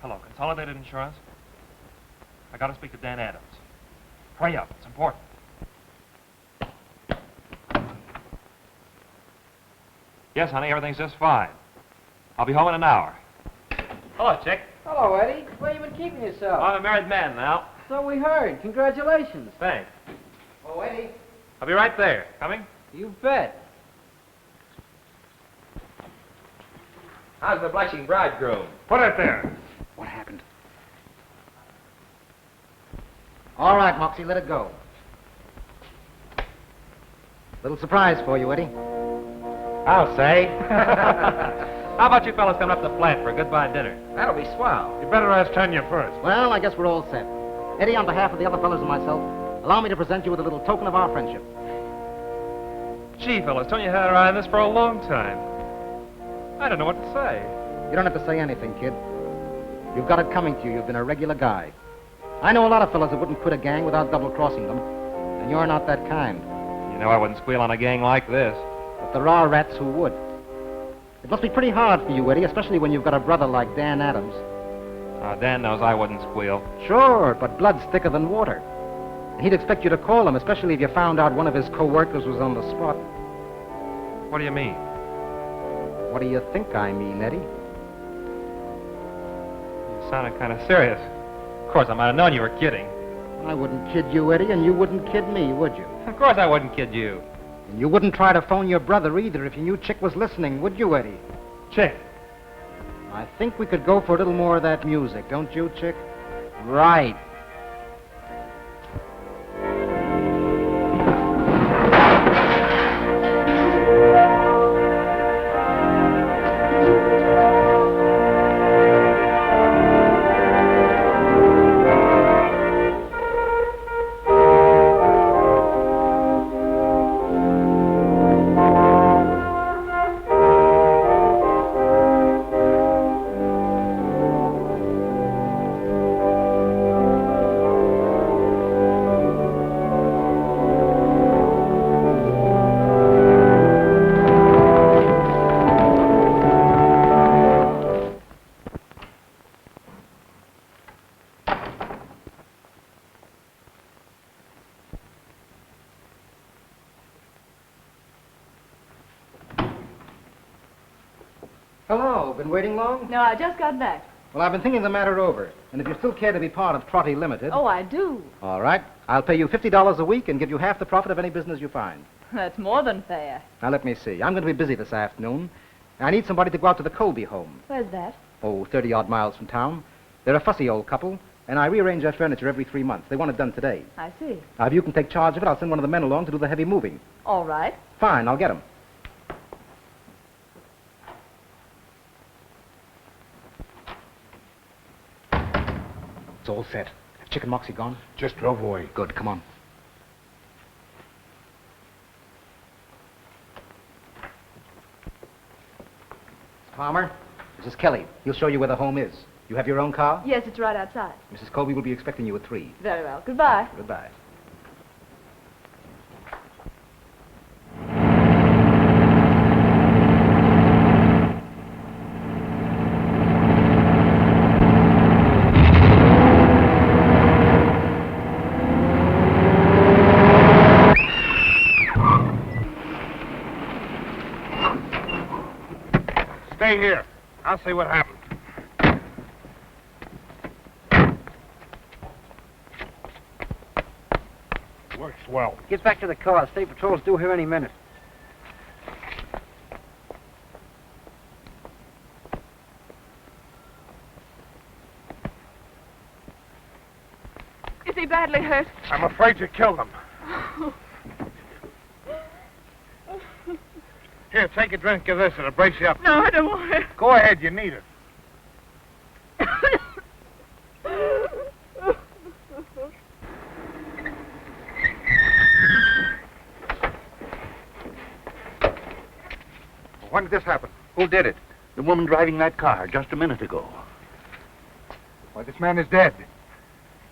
Hello, Consolidated Insurance. I got to speak to Dan Adams. Hurry up, it's important. Yes, honey, everything's just fine. I'll be home in an hour. Hello, Chick. Hello, Eddie. Where you been keeping yourself? I'm a married man now. So we heard. Congratulations. Thanks. Oh, Eddie. I'll be right there. Coming? You bet. How's the blushing bridegroom? Put it there. What happened? All right, Moxie, let it go. Little surprise for you, Eddie. I'll say. How about you fellas coming up to the flat for a goodbye dinner? That'll be swell. You better ask Tonia first. Well, I guess we're all set. Eddie, on behalf of the other fellas and myself, allow me to present you with a little token of our friendship. Gee, fellas, Tonia had her eye on this for a long time. I don't know what to say. You don't have to say anything, kid. You've got it coming to you. You've been a regular guy. I know a lot of fellas that wouldn't quit a gang without double-crossing them, and you're not that kind. You know I wouldn't squeal on a gang like this. But there are rats who would. It must be pretty hard for you, Eddie, especially when you've got a brother like Dan Adams. Dan knows I wouldn't squeal. Sure, but blood's thicker than water. And he'd expect you to call him, especially if you found out one of his co-workers was on the spot. What do you mean? What do you think I mean, Eddie? You sounded kind of serious. Of course, I might have known you were kidding. I wouldn't kid you, Eddie, and you wouldn't kid me, would you? Of course I wouldn't kid you. And you wouldn't try to phone your brother either if you knew Chick was listening, would you, Eddie? Chick? I think we could go for a little more of that music, don't you, Chick? Right. Hello, been waiting long? No, I just got back. Well, I've been thinking the matter over, and if you still care to be part of Trotti Limited... Oh, I do. All right, I'll pay you $50 a week and give you half the profit of any business you find. That's more than fair. Now, let me see. I'm going to be busy this afternoon. I need somebody to go out to the Colby home. Where's that? Oh, 30-odd miles from town. They're a fussy old couple, and I rearrange their furniture every 3 months. They want it done today. I see. Now, if you can take charge of it, I'll send one of the men along to do the heavy moving. All right. Fine, I'll get him. It's all set. Have Chick and Moxie gone? Just drove away. Good, come on. Palmer, this is Kelly. He'll show you where the home is. You have your own car? Yes, it's right outside. Mrs. Colby will be expecting you at 3. Very well. Goodbye. Goodbye. Stay here. I'll see what happened. Works well. Get back to the car. State Patrol's due here any minute. Is he badly hurt? I'm afraid you killed him. Here, take a drink of this. It'll brace you up. No, I don't want it. Go ahead. You need it. When did this happen? Who did it? The woman driving that car just a minute ago. Why, this man is dead.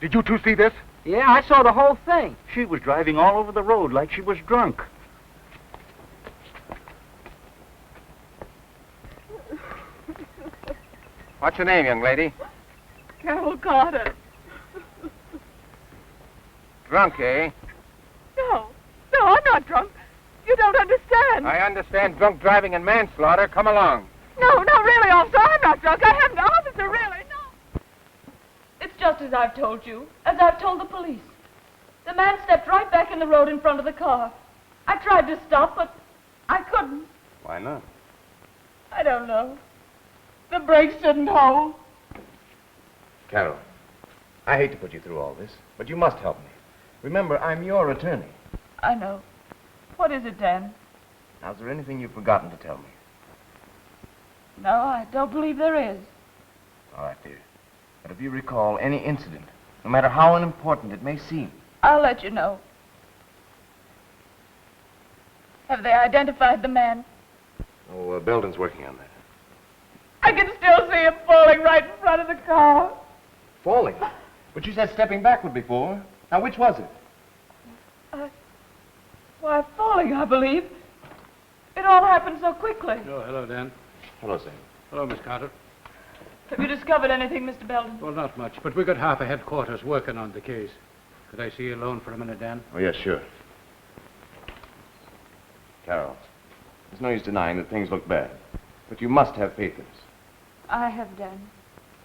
Did you two see this? Yeah, I saw the whole thing. She was driving all over the road like she was drunk. What's your name, young lady? Carol Carter. Drunk, eh? No, I'm not drunk. You don't understand. I understand drunk driving and manslaughter. Come along. No, really, officer, I'm not drunk. I haven't, officer, really, no. It's just as I've told you, as I've told the police. The man stepped right back in the road in front of the car. I tried to stop, but I couldn't. Why not? I don't know. The brakes didn't hold. Carol, I hate to put you through all this, but you must help me. Remember, I'm your attorney. I know. What is it, Dan? Now, is there anything you've forgotten to tell me? No, I don't believe there is. All right, dear. But if you recall any incident, no matter how unimportant it may seem... I'll let you know. Have they identified the man? Oh, Belden's working on that. I can still see him falling right in front of the car. Falling? But you said stepping backward before. Now, which was it? Why, falling, I believe. It all happened so quickly. Oh, hello, Dan. Hello, Sam. Hello, Miss Carter. Have you discovered anything, Mr. Belden? Well, not much, but we got half a headquarters working on the case. Could I see you alone for a minute, Dan? Oh, yes, sure. Carol, there's no use denying that things look bad. But you must have faith in us. I have done.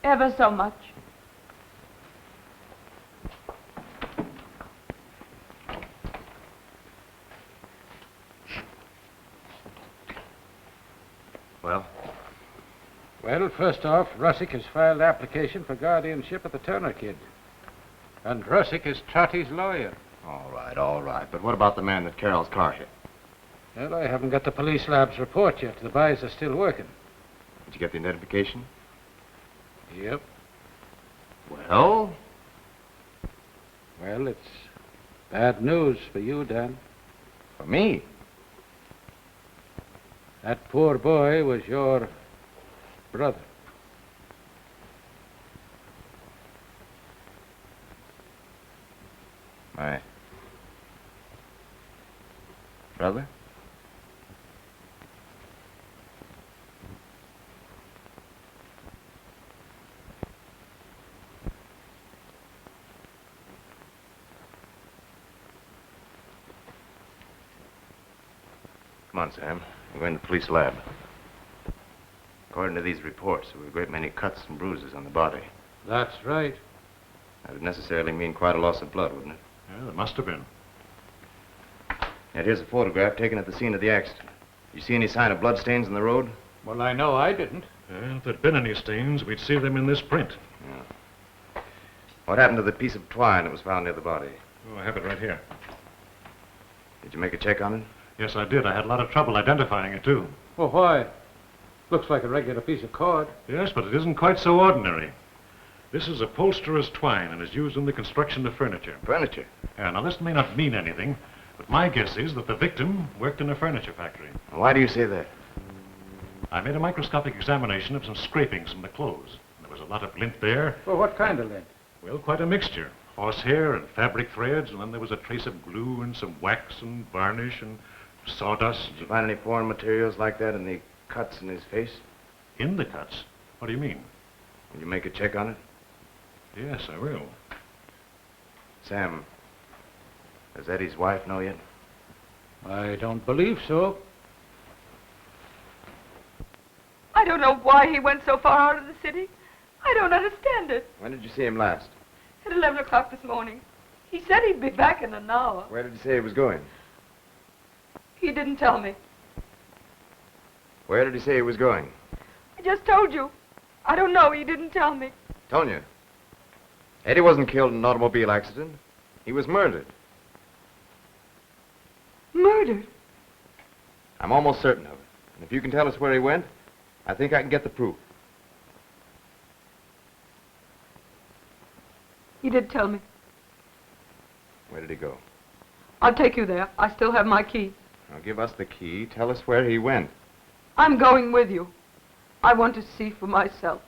Ever so much. Well? Well, first off, Russick has filed application for guardianship of the Turner kid. And Russick is Trotti's lawyer. All right. But what about the man that Carol's car hit? Well, I haven't got the police lab's report yet. The boys are still working. Did you get the identification? Yep. Well? Well, it's bad news for you, Dan. For me? That poor boy was your brother. My brother? Come on, Sam. We're going to the police lab. According to these reports, there were a great many cuts and bruises on the body. That's right. That would necessarily mean quite a loss of blood, wouldn't it? Yeah, there must have been. And here's a photograph taken at the scene of the accident. You see any sign of blood stains in the road? Well, I know I didn't. If there'd been any stains, we'd see them in this print. Yeah. What happened to the piece of twine that was found near the body? Oh, I have it right here. Did you make a check on it? Yes, I did. I had a lot of trouble identifying it, too. Well, why? Looks like a regular piece of cord. Yes, but it isn't quite so ordinary. This is upholsterer's twine and is used in the construction of furniture. Furniture? Yeah, now this may not mean anything, but my guess is that the victim worked in a furniture factory. Why do you say that? I made a microscopic examination of some scrapings from the clothes. There was a lot of lint there. Well, what kind of lint? Well, quite a mixture. Horsehair and fabric threads, and then there was a trace of glue and some wax and varnish and sawdust. Did you find any foreign materials like that in the cuts in his face? In the cuts? What do you mean? Will you make a check on it? Yes, I will. Sam, does Eddie's wife know yet? I don't believe so. I don't know why he went so far out of the city. I don't understand it. When did you see him last? At 11 o'clock this morning. He said he'd be back in an hour. Where did he say he was going? He didn't tell me. Where did he say he was going? I just told you. I don't know. He didn't tell me. Tonia, Eddie wasn't killed in an automobile accident. He was murdered. Murdered? I'm almost certain of it. And if you can tell us where he went, I think I can get the proof. He did tell me. Where did he go? I'll take you there. I still have my key. Now give us the key. Tell us where he went. I'm going with you. I want to see for myself.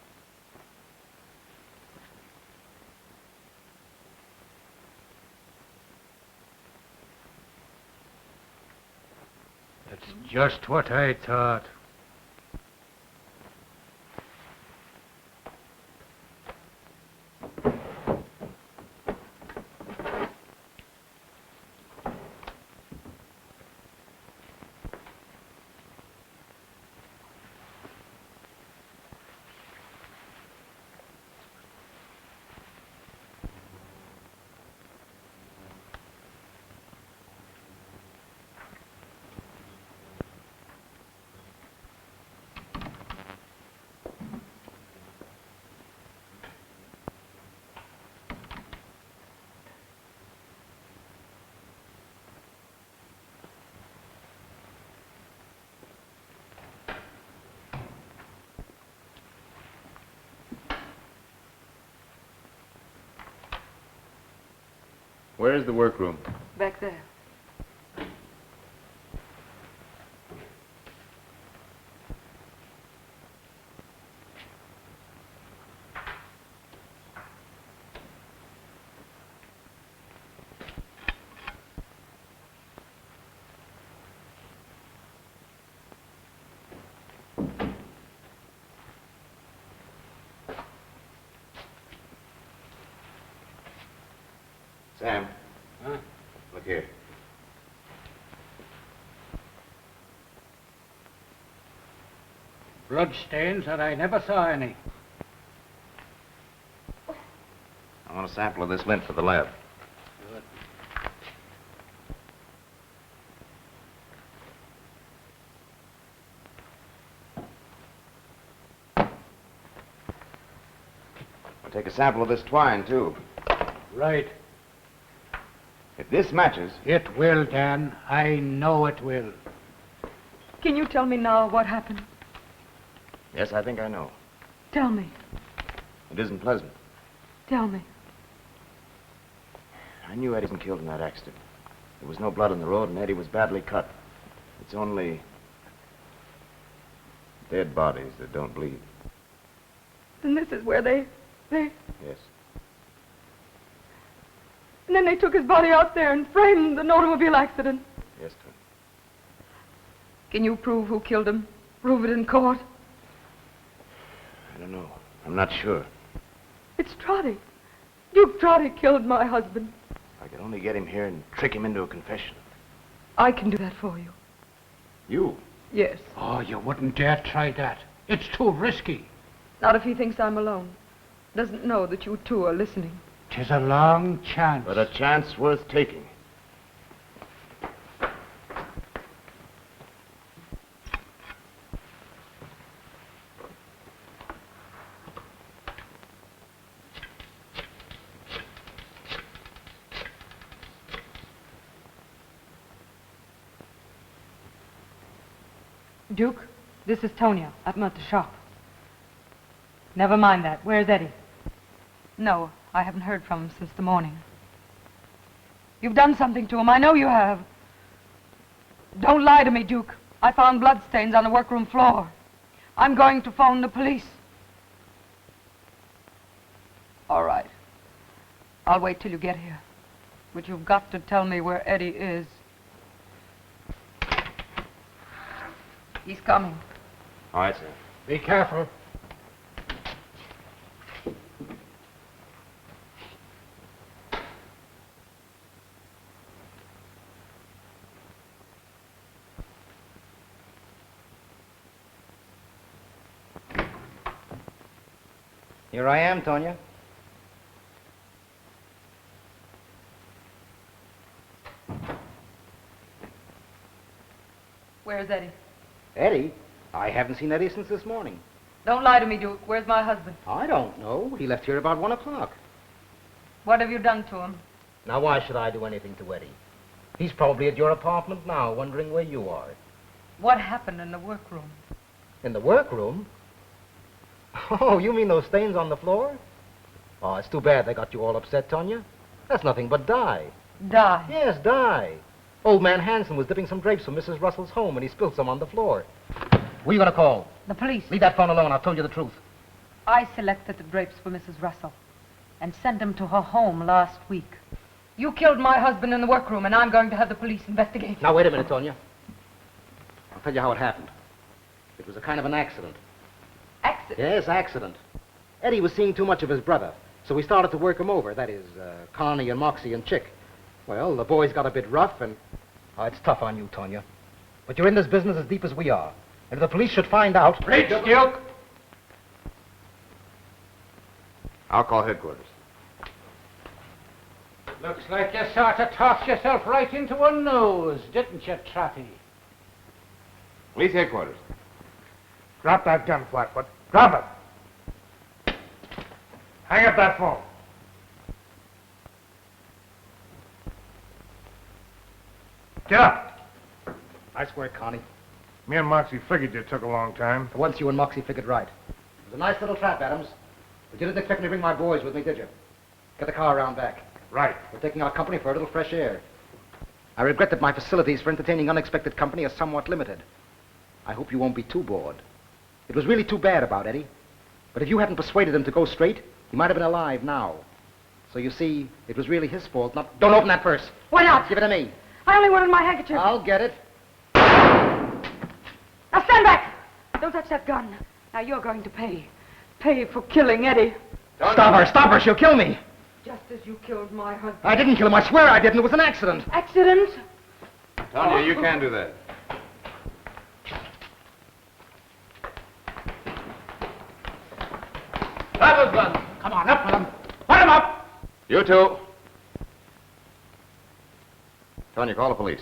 That's just what I thought. Where is the workroom? Back there. Sam. Huh? Look here. Blood stains that I never saw any. I want a sample of this lint for the lab. Good. I'll take a sample of this twine, too. Right. If this matches... It will, Dan. I know it will. Can you tell me now what happened? Yes, I think I know. Tell me. It isn't pleasant. Tell me. I knew Eddie wasn't killed in that accident. There was no blood on the road, and Eddie was badly cut. It's only dead bodies that don't bleed. Then this is where they... Yes. And then they took his body out there and framed the automobile accident. Yes, Tonia. Can you prove who killed him? Prove it in court? I don't know. I'm not sure. It's Trotti. Duke Trotti killed my husband. I could only get him here and trick him into a confession. I can do that for you. You? Yes. Oh, you wouldn't dare try that. It's too risky. Not if he thinks I'm alone. Doesn't know that you two are listening. 'Tis a long chance. But a chance worth taking. Duke, this is Tonia. I'm at the shop. Never mind that. Where's Eddie? No, I haven't heard from him since the morning. You've done something to him. I know you have. Don't lie to me, Duke. I found bloodstains on the workroom floor. I'm going to phone the police. All right. I'll wait till you get here. But you've got to tell me where Eddie is. He's coming. All right, sir. Be careful. Here I am, Tonia. Where's Eddie? Eddie? I haven't seen Eddie since this morning. Don't lie to me, Duke. Where's my husband? I don't know. He left here about 1 o'clock. What have you done to him? Now, why should I do anything to Eddie? He's probably at your apartment now, wondering where you are. What happened in the workroom? In the workroom? Oh, you mean those stains on the floor? Oh, it's too bad they got you all upset, Tonia. That's nothing but dye. Dye? Yes, dye. Old man Hanson was dipping some drapes from Mrs. Russell's home, and he spilled some on the floor. Who are you going to call? The police. Leave that phone alone. I've told you the truth. I selected the drapes for Mrs. Russell and sent them to her home last week. You killed my husband in the workroom, and I'm going to have the police investigate. Now, wait a minute, Tonia. I'll tell you how it happened. It was a kind of an accident. Accident? Yes, accident. Eddie was seeing too much of his brother, so we started to work him over. That is, Connie and Moxie and Chick. Well, the boys got a bit rough, and... Oh, it's tough on you, Tonia. But you're in this business as deep as we are. And if the police should find out... Reach, Duke! I'll call headquarters. Looks like you sort of tossed yourself right into a nose, didn't you, Trotti? Police headquarters. Drop that gun, Flatfoot. Drop it. Hang up that phone. Get up. Nice work, Connie. Me and Moxie figured you took a long time. For once, you and Moxie figured right. It was a nice little trap, Adams. But you didn't expect me to bring my boys with me, did you? Get the car around back. Right. We're taking our company for a little fresh air. I regret that my facilities for entertaining unexpected company are somewhat limited. I hope you won't be too bored. It was really too bad about Eddie. But if you hadn't persuaded him to go straight, he might have been alive now. So you see, it was really his fault, not... Don't open that purse. Why not? Give it to me. I only wanted my handkerchief. I'll get it. Now stand back! Don't touch that gun. Now you're going to pay. Pay for killing Eddie. Stop her! Stop her! She'll kill me! Just as you killed my husband. I didn't kill him. I swear I didn't. It was an accident. Accident? Tonia, you can't do that. That was done. Come on, up with him. Put him up! You two. Tonia, call the police.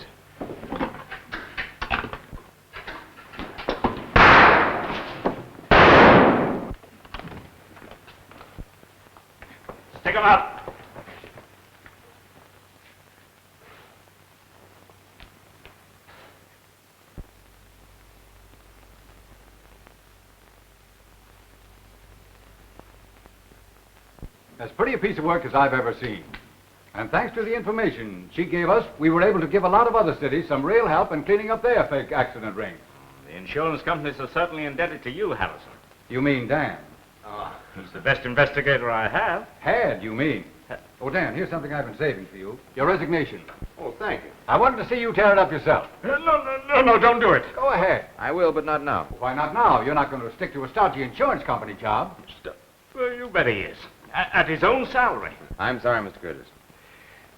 Stick him out. As pretty a piece of work as I've ever seen. And thanks to the information she gave us, we were able to give a lot of other cities some real help in cleaning up their fake accident rings. The insurance companies are certainly indebted to you, Harrison. You mean Dan? Oh, he's the best investigator I have. Had, you mean? Oh, Dan, here's something I've been saving for you. Your resignation. Oh, thank you. I wanted to see you tear it up yourself. No, don't do it. Go ahead. I will, but not now. Why not now? You're not going to stick to a stodgy insurance company job. Well, you bet he is. At his own salary. I'm sorry, Mr. Curtis.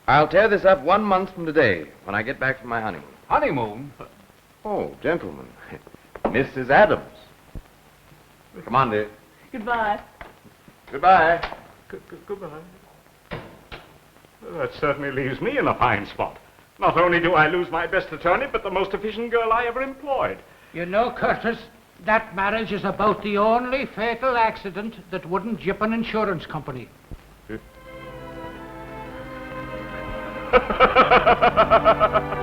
I'll tear this up 1 month from today, when I get back from my honeymoon. Honeymoon? Oh, gentlemen. Mrs. Adams. Come on, dear. Goodbye. Goodbye. Goodbye. Well, that certainly leaves me in a fine spot. Not only do I lose my best attorney, but the most efficient girl I ever employed. You know, Curtis, that marriage is about the only fatal accident that wouldn't jip an insurance company. Ha ha ha ha ha!